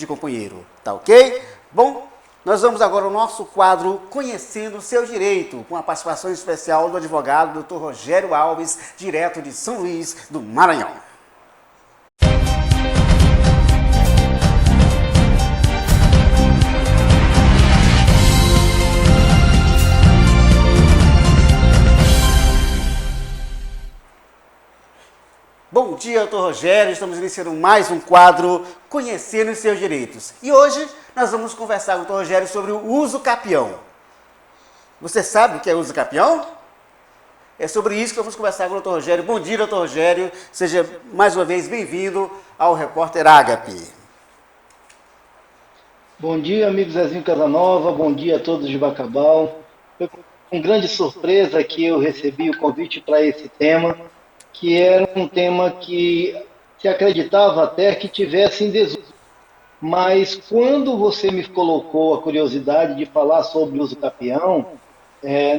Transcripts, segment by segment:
de companheiro, tá ok? Bom, nós vamos agora ao nosso quadro Conhecendo o Seu Direito, com a participação especial do advogado Dr. Rogério Alves, direto de São Luís do Maranhão. Bom dia, doutor Rogério. Estamos iniciando mais um quadro Conhecendo os Seus Direitos. E hoje nós vamos conversar com o doutor Rogério sobre o uso capião. Você sabe o que é uso capião? É sobre isso que vamos conversar com o doutor Rogério. Bom dia, doutor Rogério. Seja mais uma vez bem-vindo ao Repórter Ágape. Bom dia, amigo Zezinho Casanova. Bom dia a todos de Bacabal. Foi com grande surpresa que eu recebi o convite para esse tema, que era um tema que se acreditava até que tivesse em desuso. Mas quando você me colocou a curiosidade de falar sobre o uso capião,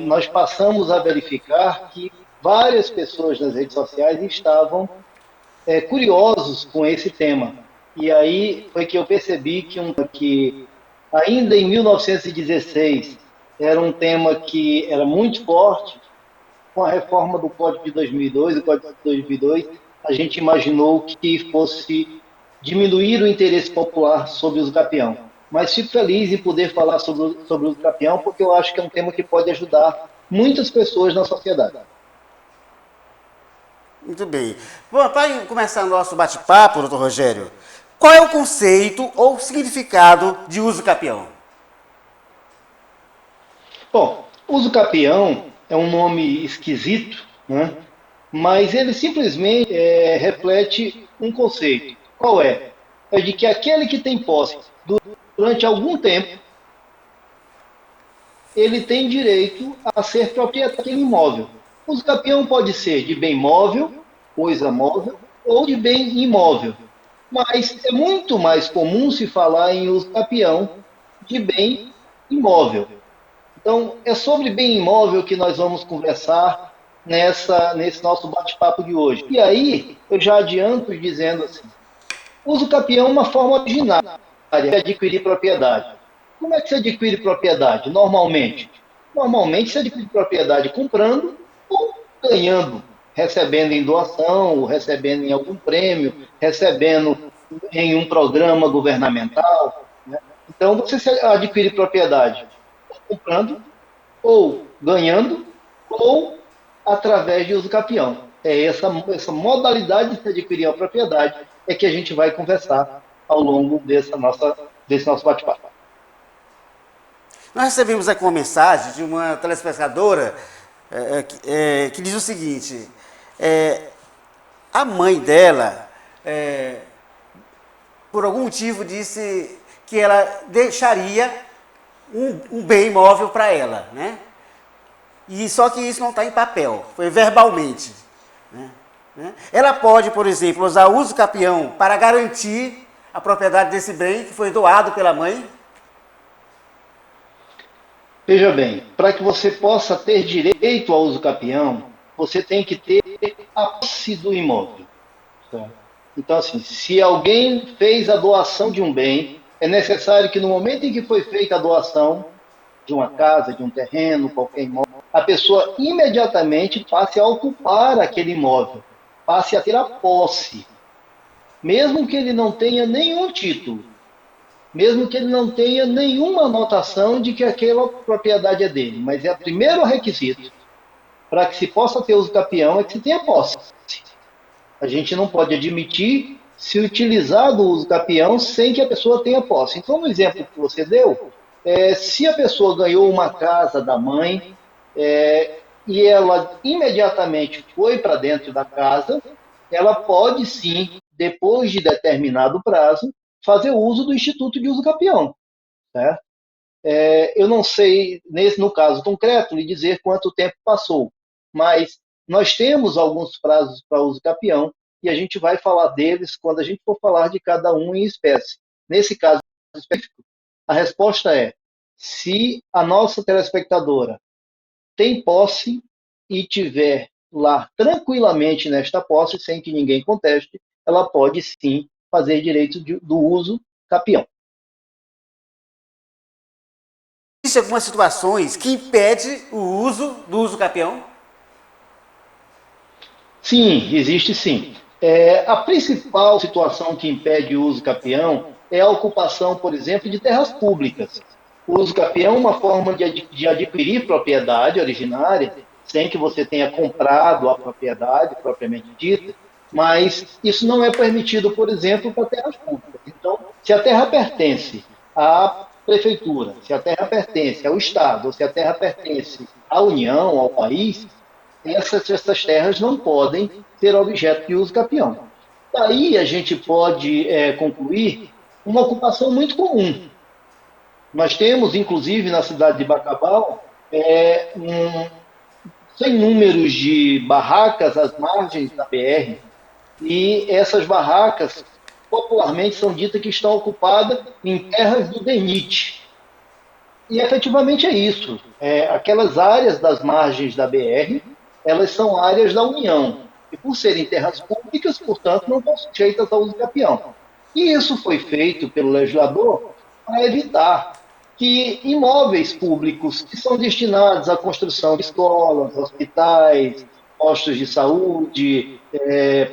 nós passamos a verificar que várias pessoas nas redes sociais estavam curiosos com esse tema. E aí foi que eu percebi que ainda em 1916 era um tema que era muito forte. Com a reforma do Código de 2002, o Código de 2002, a gente imaginou que fosse diminuir o interesse popular sobre o uso capião. Mas fico feliz em poder falar sobre o uso capião, porque eu acho que é um tema que pode ajudar muitas pessoas na sociedade. Muito bem. Bom, para começar o nosso bate-papo, doutor Rogério, qual é o conceito ou significado de uso capião? Bom, uso capião é um nome esquisito, né? Mas ele simplesmente reflete um conceito. Qual é? É de que aquele que tem posse durante algum tempo, ele tem direito a ser proprietário daquele imóvel. O uso capião pode ser de bem móvel, coisa móvel, ou de bem imóvel. Mas é muito mais comum se falar em uso capião de bem imóvel. Então, é sobre bem imóvel que nós vamos conversar nesse nosso bate-papo de hoje. E aí, eu já adianto dizendo assim, uso capião é uma forma originária de adquirir propriedade. Como é que se adquire propriedade? Normalmente se adquire propriedade comprando ou ganhando, recebendo em doação, ou recebendo em algum prêmio, recebendo em um programa governamental, né? Então, você adquire propriedade comprando, ou ganhando, ou através de uso capião. É essa modalidade de se adquirir a propriedade é que a gente vai conversar ao longo desse nosso bate-papo. Nós recebemos aqui uma mensagem de uma telespectadora que diz o seguinte: a mãe dela, por algum motivo, disse que ela deixaria um bem imóvel para ela, né? E só que isso não está em papel, foi verbalmente, né? Ela pode, por exemplo, usar o uso capião para garantir a propriedade desse bem que foi doado pela mãe? Veja bem, para que você possa ter direito ao uso capião, você tem que ter a posse do imóvel. Certo? Então, assim, se alguém fez a doação de um bem, é necessário que no momento em que foi feita a doação de uma casa, de um terreno, qualquer imóvel, a pessoa imediatamente passe a ocupar aquele imóvel, passe a ter a posse, mesmo que ele não tenha nenhum título, mesmo que ele não tenha nenhuma anotação de que aquela propriedade é dele, mas é o primeiro requisito para que se possa ter uso capião é que se tenha posse. A gente não pode admitir se utilizar do uso capião sem que a pessoa tenha posse. Então, no exemplo que você deu, se a pessoa ganhou uma casa da mãe e ela imediatamente foi para dentro da casa, ela pode sim, depois de determinado prazo, fazer uso do Instituto de Uso Capião. Certo? Eu não sei, no caso concreto, lhe dizer quanto tempo passou, mas nós temos alguns prazos para uso capião e a gente vai falar deles quando a gente for falar de cada um em espécie. Nesse caso específico, a resposta é: se a nossa telespectadora tem posse e tiver lá tranquilamente nesta posse, sem que ninguém conteste, ela pode sim fazer direito do uso capião. existem algumas situações que impedem o uso do uso capião? Sim, existe sim. A principal situação que impede o uso capião é a ocupação, por exemplo, de terras públicas. O uso capião é uma forma de adquirir propriedade originária, sem que você tenha comprado a propriedade propriamente dita, mas isso não é permitido, por exemplo, para terras públicas. Então, se a terra pertence à prefeitura, se a terra pertence ao Estado, ou se a terra pertence à União, ao país, essas terras não podem ser objeto de uso capião. Daí a gente pode concluir uma ocupação muito comum. Nós temos, inclusive, na cidade de Bacabal, sem números de barracas às margens da BR, e essas barracas popularmente são ditas que estão ocupadas em terras do DENIT. E efetivamente é isso. Aquelas áreas das margens da BR, elas são áreas da União. E por serem terras públicas, portanto, não estão sujeitas ao uso capião. E isso foi feito pelo legislador para evitar que imóveis públicos que são destinados à construção de escolas, hospitais, postos de saúde,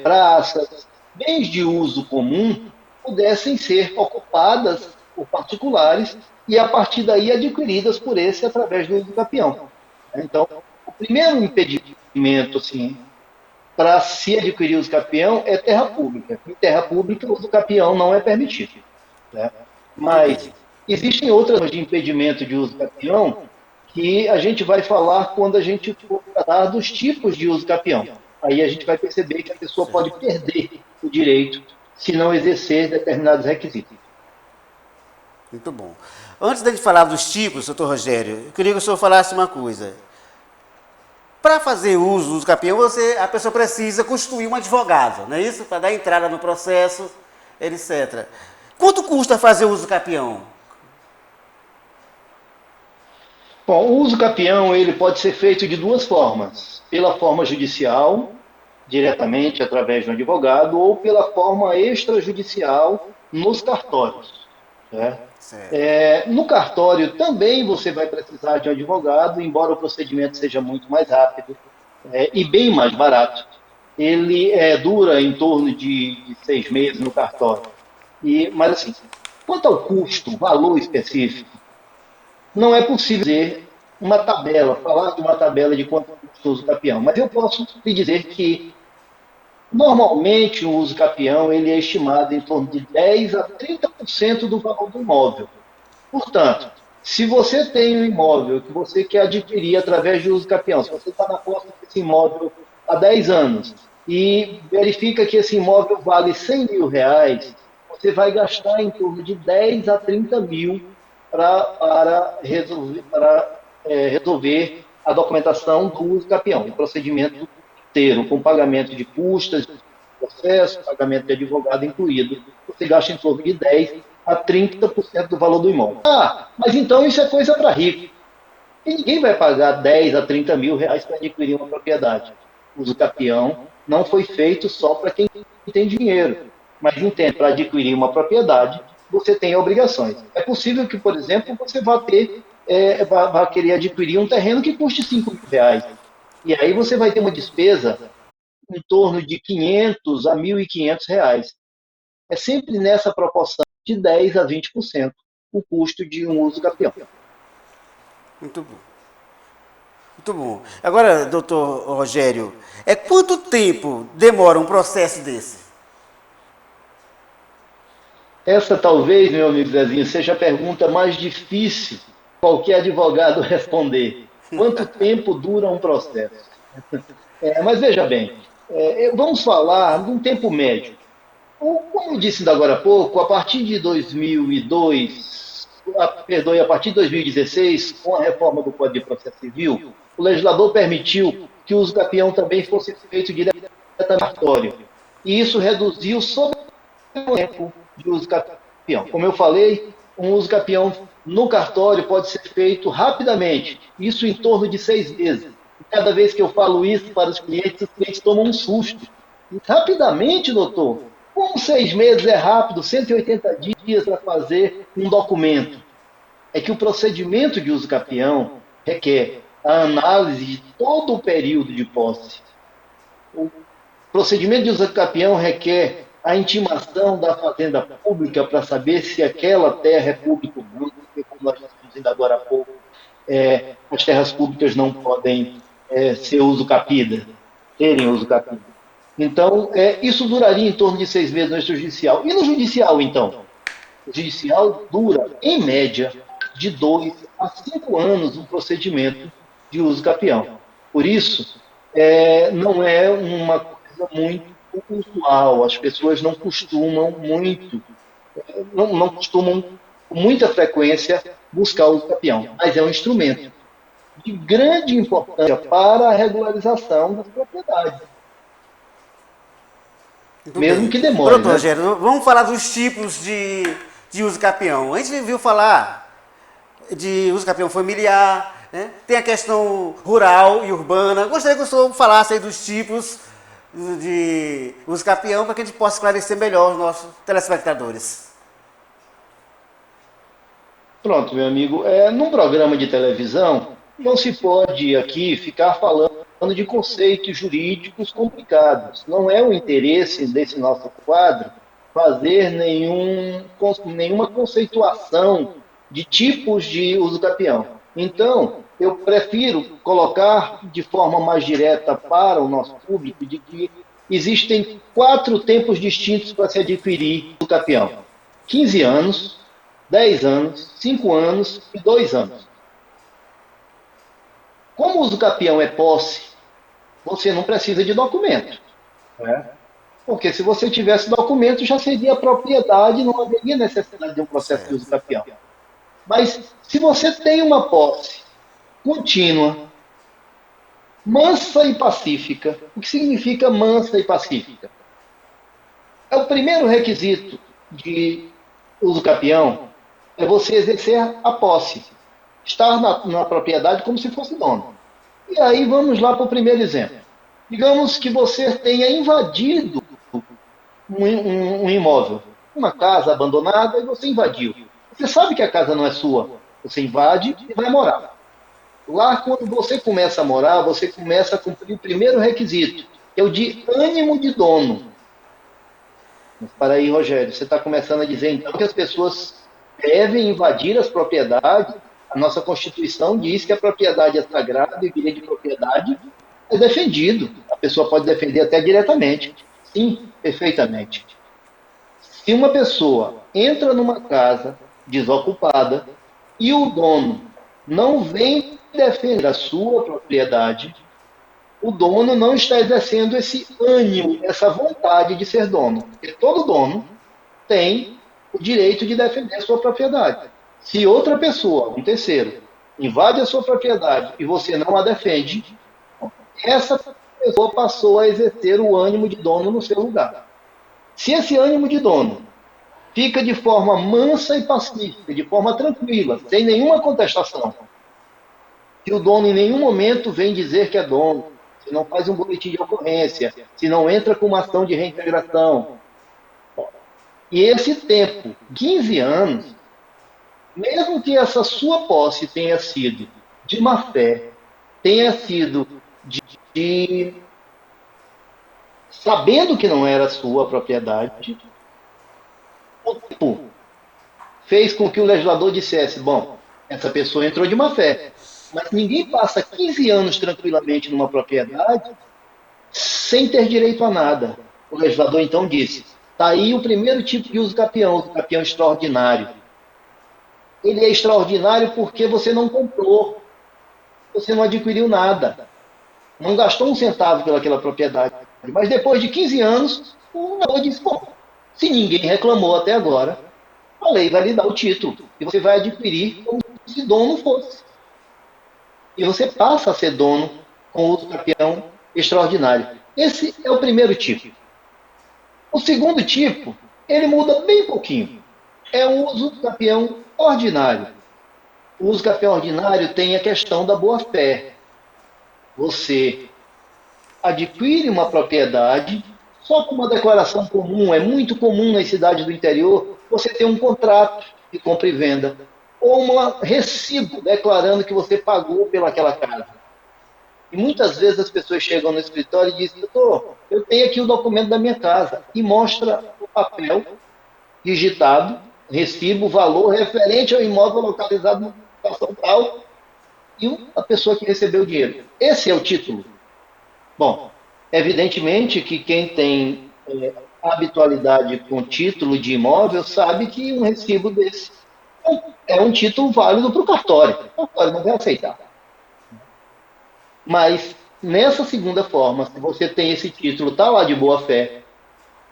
praças, bens de uso comum, pudessem ser ocupadas por particulares e, a partir daí, adquiridas por esse através do uso capião. Então, o primeiro impedimento, assim, para se adquirir o uso capião é terra pública. Em terra pública, o uso capião não é permitido. Né? Muito Mas bem. existem outras de impedimento de uso capião que a gente vai falar quando a gente for tratar dos tipos de uso capião. Aí a gente vai perceber que a pessoa pode Certo. perder o direito se não exercer determinados requisitos. Muito bom. Antes da gente falar dos tipos, doutor Rogério, eu queria que o senhor falasse uma coisa. Para fazer uso do uso capião, a pessoa precisa constituir um advogado, não é isso? Para dar entrada no processo, etc. Quanto custa fazer uso capião? Bom, o uso capião ele pode ser feito de duas formas: pela forma judicial, diretamente através de um advogado, ou pela forma extrajudicial nos cartórios. Né? Certo. No cartório também você vai precisar de um advogado, embora o procedimento seja muito mais rápido e bem mais barato. Ele dura em torno de 6 meses no cartório. Mas assim, quanto ao custo, valor específico, não é possível dizer uma tabela, falar de uma tabela de quanto custa o uso capião, mas eu posso lhe dizer que normalmente o uso capião ele é estimado em torno de 10 a 30% do valor do imóvel. Portanto, se você tem um imóvel que você quer adquirir através de uso capião, se você está na posse desse imóvel há 10 anos e verifica que esse imóvel vale 100 mil reais, você vai gastar em torno de 10 a 30 mil resolver a documentação do uso capião, o procedimento inteiro, com pagamento de custas, processo, pagamento de advogado incluído. Você gasta em torno de 10 a 30% do valor do imóvel. Ah, mas então isso é coisa para rico. E ninguém vai pagar 10 a 30 mil reais para adquirir uma propriedade. O uso capião não foi feito só para quem tem dinheiro, mas entende, para adquirir uma propriedade, você tem obrigações. É possível que, por exemplo, você vá querer adquirir um terreno que custe 5 mil reais. E aí você vai ter uma despesa em torno de 500 a 1.500 reais. É sempre nessa proporção de 10 a 20% o custo de um uso capião. Muito bom. Muito bom. Agora, doutor Rogério, quanto tempo demora um processo desse? Essa talvez, meu amigo Zezinho, seja a pergunta mais difícil qualquer advogado responder. Quanto tempo dura um processo? Mas veja bem, vamos falar de um tempo médio. Como eu disse ainda agora há pouco, a partir de 2002, perdoe, a partir de 2016, com a reforma do Código de Processo Civil, o legislador permitiu que o uso capião também fosse feito diretamente no cartório. E isso reduziu sobre o tempo de uso capião. Como eu falei, um uso capião no cartório pode ser feito rapidamente, isso em torno de 6 meses. E cada vez que eu falo isso para os clientes tomam um susto. E rapidamente, doutor, como 6 meses é rápido, 180 dias para fazer um documento. é que o procedimento de uso capião requer a análise de todo o período de posse. O procedimento de uso capião requer a intimação da fazenda pública para saber se aquela terra é público bruto, porque como nós dissemos ainda agora há pouco, as terras públicas não podem ser uso capida, terem uso capida. Então, isso duraria em torno de 6 meses no extrajudicial. E no judicial, então? O judicial dura, em média, de 2 a 5 anos um procedimento de uso capião. Por isso, não é uma coisa muito usual. As pessoas não costumam muito, não costumam com muita frequência buscar o uso capião, mas é um instrumento de grande importância para a regularização das propriedades, Muito mesmo bem. que demore, Pronto, né? Rogério, vamos falar dos tipos de uso capião. A gente viu falar de uso capião familiar, né? Tem a questão rural e urbana. Gostaria que o senhor falasse aí dos tipos de uso capião para que a gente possa esclarecer melhor os nossos telespectadores. Pronto, meu amigo. Num programa de televisão, não se pode aqui ficar falando de conceitos jurídicos complicados. Não é o interesse desse nosso quadro fazer nenhuma conceituação de tipos de uso capião. Então, eu prefiro colocar de forma mais direta para o nosso público de que existem 4 tempos distintos para se adquirir o capião: 15 anos, 10 anos, 5 anos e 2 anos. Como o uso capião é posse, você não precisa de documento. Né? Porque se você tivesse documento, já seria propriedade, não haveria necessidade de um processo de uso Certo. capião. Mas se você tem uma posse contínua, mansa e pacífica, o que significa mansa e pacífica? É o primeiro requisito de uso capião, é você exercer a posse, estar na propriedade como se fosse dono. E aí vamos lá para o primeiro exemplo. Digamos que você tenha invadido um imóvel, uma casa abandonada, e você invadiu. Você sabe que a casa não é sua, você invade e vai morar. Lá, quando você começa a morar, você começa a cumprir o primeiro requisito, que é o de ânimo de dono. Mas para aí, Rogério, você está começando a dizer então que as pessoas devem invadir as propriedades. A nossa Constituição diz que a propriedade é sagrada e o direito de propriedade é defendido. A pessoa pode defender até diretamente. Sim, perfeitamente. Se uma pessoa entra numa casa desocupada e o dono não vem defender a sua propriedade, o dono não está exercendo esse ânimo, essa vontade de ser dono. Porque todo dono tem o direito de defender a sua propriedade. Se outra pessoa, um terceiro, invade a sua propriedade e você não a defende, essa pessoa passou a exercer o ânimo de dono no seu lugar. Se esse ânimo de dono fica de forma mansa e pacífica, de forma tranquila, sem nenhuma contestação, se o dono em nenhum momento vem dizer que é dono, se não faz um boletim de ocorrência, se não entra com uma ação de reintegração, e esse tempo, 15 anos, mesmo que essa sua posse tenha sido de má fé, tenha sido de sabendo que não era sua propriedade, o tempo fez com que o legislador dissesse: bom, essa pessoa entrou de má fé, mas ninguém passa 15 anos tranquilamente numa propriedade sem ter direito a nada. O legislador então disse: está aí o primeiro tipo de uso capião, o capião extraordinário. Ele é extraordinário porque você não comprou, você não adquiriu nada, não gastou um centavo pelaquela propriedade. Mas depois de 15 anos, o legislador disse: bom, se ninguém reclamou até agora, a lei vai lhe dar o título e você vai adquirir como se dono fosse. E você passa a ser dono com o uso capião extraordinário. Esse é o primeiro tipo. O segundo tipo, ele muda bem pouquinho. É o uso capião ordinário. O uso capião ordinário tem a questão da boa-fé. Você adquire uma propriedade só com uma declaração comum. É muito comum nas cidades do interior você ter um contrato de compra e venda. ou um recibo declarando que você pagou pelaquela casa. E muitas vezes as pessoas chegam no escritório e dizem, doutor, eu tenho aqui o documento da minha casa, e mostra o papel digitado, recibo, valor referente ao imóvel localizado na situação tal, e a pessoa que recebeu o dinheiro. Esse é o título. Bom, evidentemente que quem tem habitualidade com título de imóvel sabe que um recibo desse é um título válido para o cartório. O cartório não vai aceitar. Mas, nessa segunda forma, se você tem esse título, está lá de boa fé,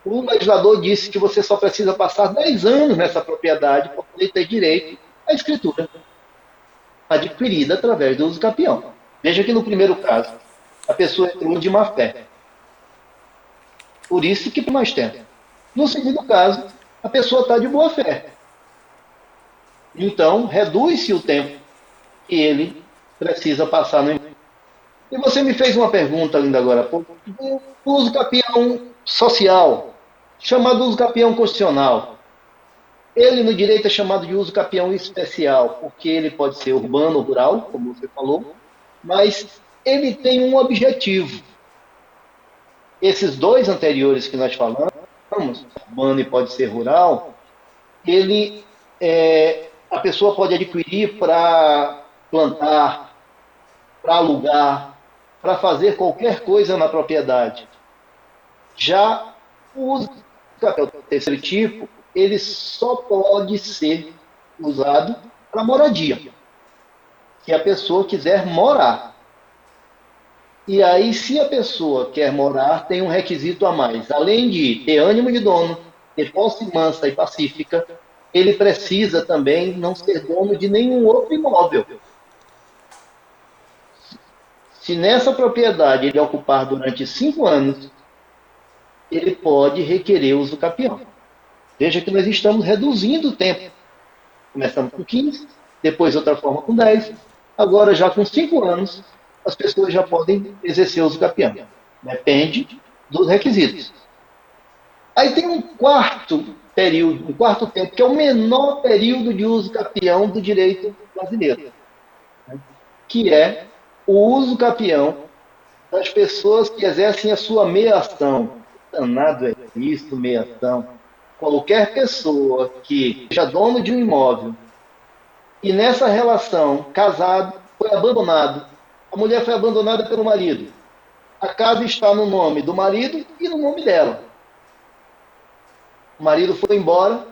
o legislador disse que você só precisa passar 10 anos nessa propriedade para poder ter direito à escritura adquirida através do uso capião. Veja que no primeiro caso, a pessoa entrou de má fé. Por isso que mais tempo. No segundo caso, a pessoa está de boa fé. Então, reduz-se o tempo que ele precisa passar no imóvel. E você me fez uma pergunta ainda agora há pouco, do uso capião social, chamado uso capião constitucional. Ele no direito é chamado de uso capião especial, porque ele pode ser urbano ou rural, como você falou, mas ele tem um objetivo. Esses dois anteriores que nós falamos, urbano e pode ser rural, a pessoa pode adquirir para plantar, para alugar, para fazer qualquer coisa na propriedade. Já o uso do terceiro tipo, ele só pode ser usado para moradia, se a pessoa quiser morar. E aí, se a pessoa quer morar, tem um requisito a mais. Além de ter ânimo de dono, ter posse mansa e pacífica, ele precisa também não ser dono de nenhum outro imóvel. Se nessa propriedade ele ocupar durante 5 anos, ele pode requerer uso capião. Veja que nós estamos reduzindo o tempo. Começamos com 15, depois outra forma com 10, agora já com 5 anos, as pessoas já podem exercer uso capião. Depende dos requisitos. Aí tem um quarto período, um quarto tempo, que é o menor período de uso capião do direito brasileiro, que é o uso capião das pessoas que exercem a sua meia-ação. Danado é isso, meia-ação. Qualquer pessoa que seja dono de um imóvel e nessa relação, casado, foi abandonado, a mulher foi abandonada pelo marido, a casa está no nome do marido e no nome dela. O marido foi embora,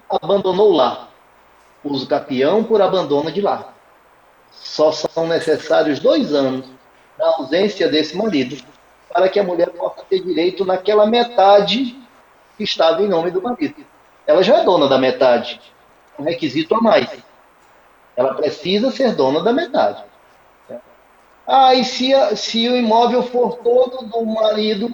abandonou o lar. Uso capião por abandono de lar. Só são necessários 2 anos da ausência desse marido para que a mulher possa ter direito naquela metade que estava em nome do marido. Ela já é dona da metade, um requisito a mais. Ela precisa ser dona da metade. E se o imóvel for todo do marido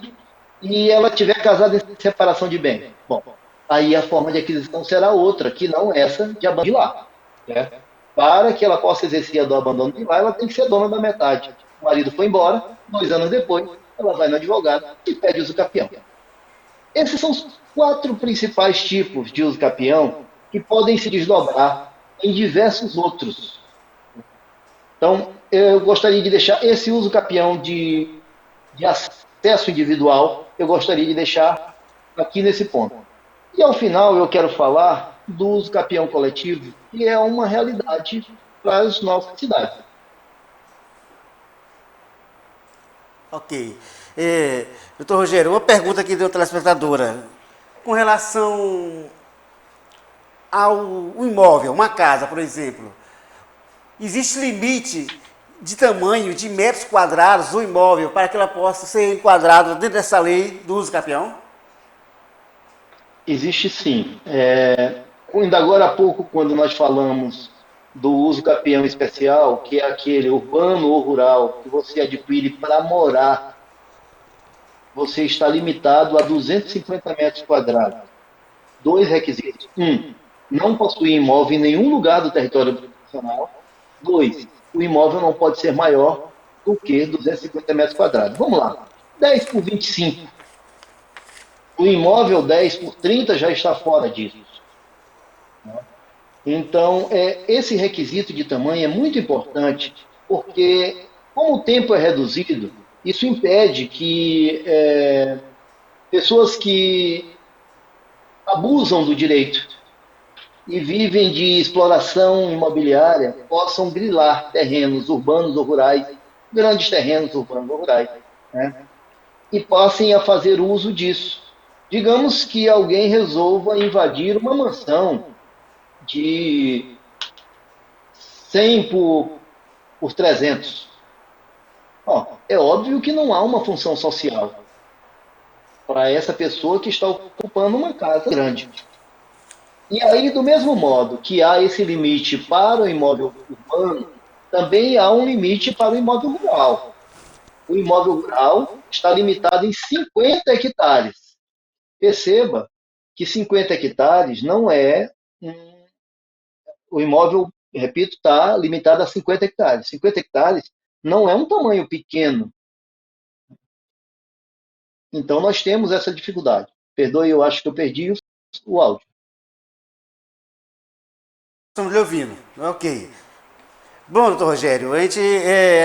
e ela tiver casada em separação de bens? Bom, aí a forma de aquisição será outra, que não essa de abandono de lar. Né? Para que ela possa exercer a do abandono de lar, ela tem que ser dona da metade. O marido foi embora, 2 anos depois, ela vai no advogado e pede uso capião. Esses são os 4 principais tipos de uso capião que podem se desdobrar em diversos outros. Então, eu gostaria de deixar esse uso capião de acesso individual, eu gostaria de deixar aqui nesse ponto. E ao final eu quero falar do uso capião coletivo, que é uma realidade para as nossas cidades. Ok. Doutor Rogério, uma pergunta aqui da telespectadora. Com relação ao imóvel, uma casa, por exemplo, existe limite de tamanho, de metros quadrados do imóvel para que ela possa ser enquadrada dentro dessa lei do uso capião? Existe sim. Ainda agora há pouco, quando nós falamos do uso capião especial, que é aquele urbano ou rural que você adquire para morar, você está limitado a 250 metros quadrados. 2 requisitos. 1, não possuir imóvel em nenhum lugar do território nacional. 2, o imóvel não pode ser maior do que 250 metros quadrados. Vamos lá. 10 por 25. O imóvel 10 por 30 já está fora disso. Então, esse requisito de tamanho é muito importante, porque, como o tempo é reduzido, isso impede que pessoas que abusam do direito e vivem de exploração imobiliária possam grilar terrenos urbanos ou rurais, grandes terrenos urbanos ou rurais, né? E passem a fazer uso disso. Digamos que alguém resolva invadir uma mansão de 100 por 300. Ó, é óbvio que não há uma função social para essa pessoa que está ocupando uma casa grande. E aí, do mesmo modo que há esse limite para o imóvel urbano, também há um limite para o imóvel rural. O imóvel rural está limitado em 50 hectares. Perceba que 50 hectares não é o imóvel, repito, está limitado a 50 hectares. 50 hectares não é um tamanho pequeno. Então, nós temos essa dificuldade. Perdoe, eu acho que eu perdi o áudio. Estamos lhe ouvindo. Ok. Bom, doutor Rogério, a gente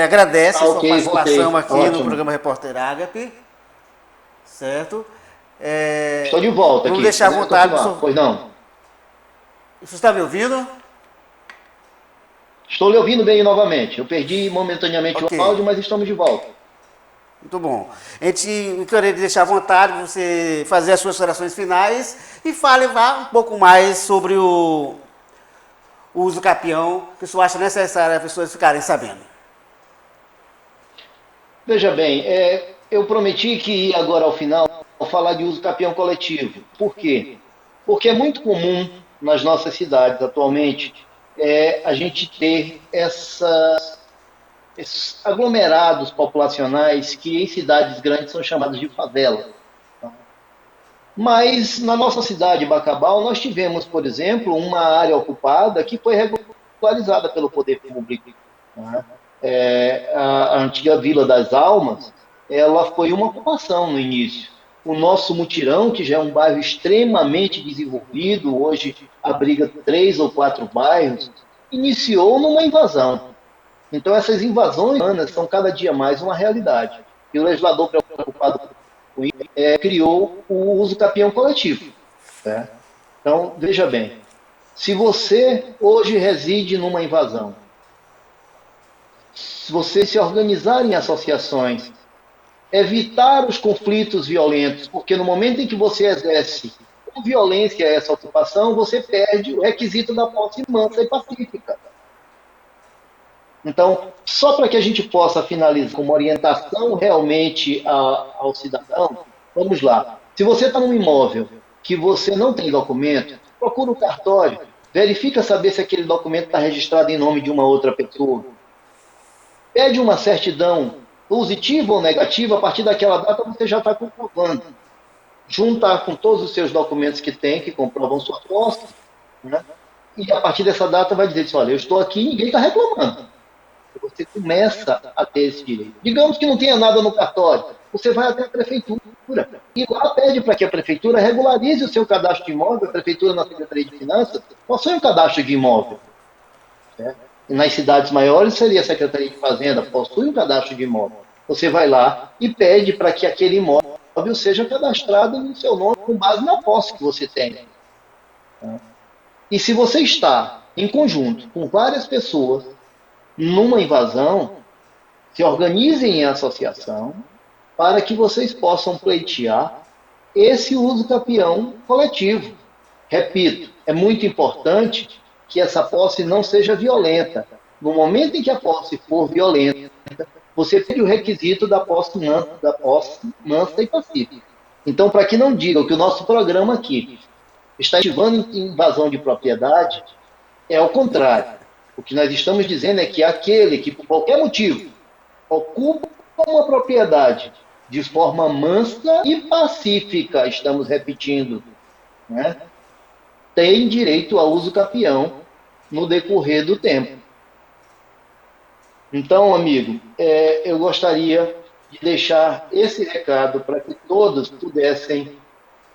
agradece a sua Ok, participação voltei. aqui no Ótimo. programa Repórter Ágape, certo? Estou de volta Vamos aqui. deixar à Podemos vontade. continuar. Pois não. Você está me ouvindo? Estou lhe ouvindo bem novamente. Eu perdi momentaneamente o Ok, áudio, mas estamos de volta. muito bom. A gente queria deixar à vontade você fazer as suas orações finais e fale vá um pouco mais sobre o uso do capião, que o senhor acha necessário as pessoas ficarem sabendo. Veja bem, eu prometi que ia agora ao final falar de uso capião coletivo. Por quê? Porque é muito comum nas nossas cidades atualmente a gente ter esses aglomerados populacionais que em cidades grandes são chamados de favela. Mas na nossa cidade, Bacabal, nós tivemos, por exemplo, uma área ocupada que foi regularizada pelo poder público, né? A antiga Vila das Almas, ela foi uma ocupação no início. O nosso Mutirão, que já é um bairro extremamente desenvolvido, hoje abriga 3 ou 4 bairros, iniciou numa invasão. Então essas invasões urbanas são cada dia mais uma realidade. E o legislador preocupado com isso criou o uso capião coletivo. Né? Então, veja bem, se você hoje reside numa invasão, se você se organizar em associações, evitar os conflitos violentos, porque no momento em que você exerce com violência essa ocupação, você perde o requisito da posse mansa e pacífica. Então, só para que a gente possa finalizar com uma orientação realmente ao cidadão, vamos lá. Se você está num imóvel que você não tem documento, procura o cartório, verifica saber se aquele documento está registrado em nome de uma outra pessoa. Pede uma certidão positiva ou negativa, a partir daquela data você já está comprovando. Juntar com todos os seus documentos que tem, que comprovam sua posse, né? E a partir dessa data vai dizer assim, olha, eu estou aqui e ninguém está reclamando. Você começa a ter esse direito. Digamos que não tenha nada no cartório, você vai até a prefeitura e lá pede para que a prefeitura regularize o seu cadastro de imóvel, a prefeitura na Secretaria de Finanças possui um cadastro de imóvel. Certo? E nas cidades maiores seria a Secretaria de Fazenda, possui um cadastro de imóvel. Você vai lá e pede para que aquele imóvel seja cadastrado no seu nome com base na posse que você tem. E se você está em conjunto com várias pessoas numa invasão, se organizem em associação para que vocês possam pleitear esse uso capião coletivo. Repito, é muito importante que essa posse não seja violenta. No momento em que a posse for violenta, você tem o requisito da posse mansa e pacífica. Então, para que não digam que o nosso programa aqui está incentivando invasão de propriedade, é o contrário. O que nós estamos dizendo é que aquele que, por qualquer motivo, ocupa uma propriedade de forma mansa e pacífica, estamos repetindo, né, tem direito ao uso capião no decorrer do tempo. Então, amigo, eu gostaria de deixar esse recado para que todos pudessem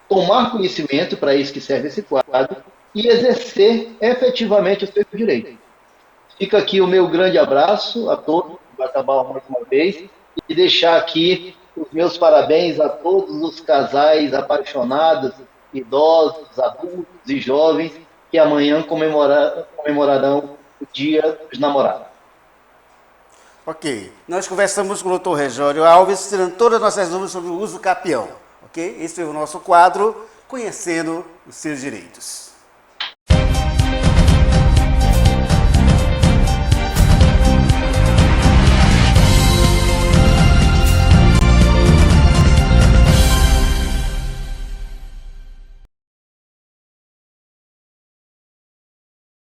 tomar conhecimento, para isso que serve esse quadro, e exercer efetivamente o seu direito. Fica aqui o meu grande abraço a todos, Batabal mais uma vez, e deixar aqui os meus parabéns a todos os casais apaixonados, idosos, adultos e jovens que amanhã comemorarão o Dia dos Namorados. Ok. Nós conversamos com o Dr. Regório Alves, tirando todas as nossas dúvidas sobre o uso capião. Ok? Esse é o nosso quadro, Conhecendo os Seus Direitos.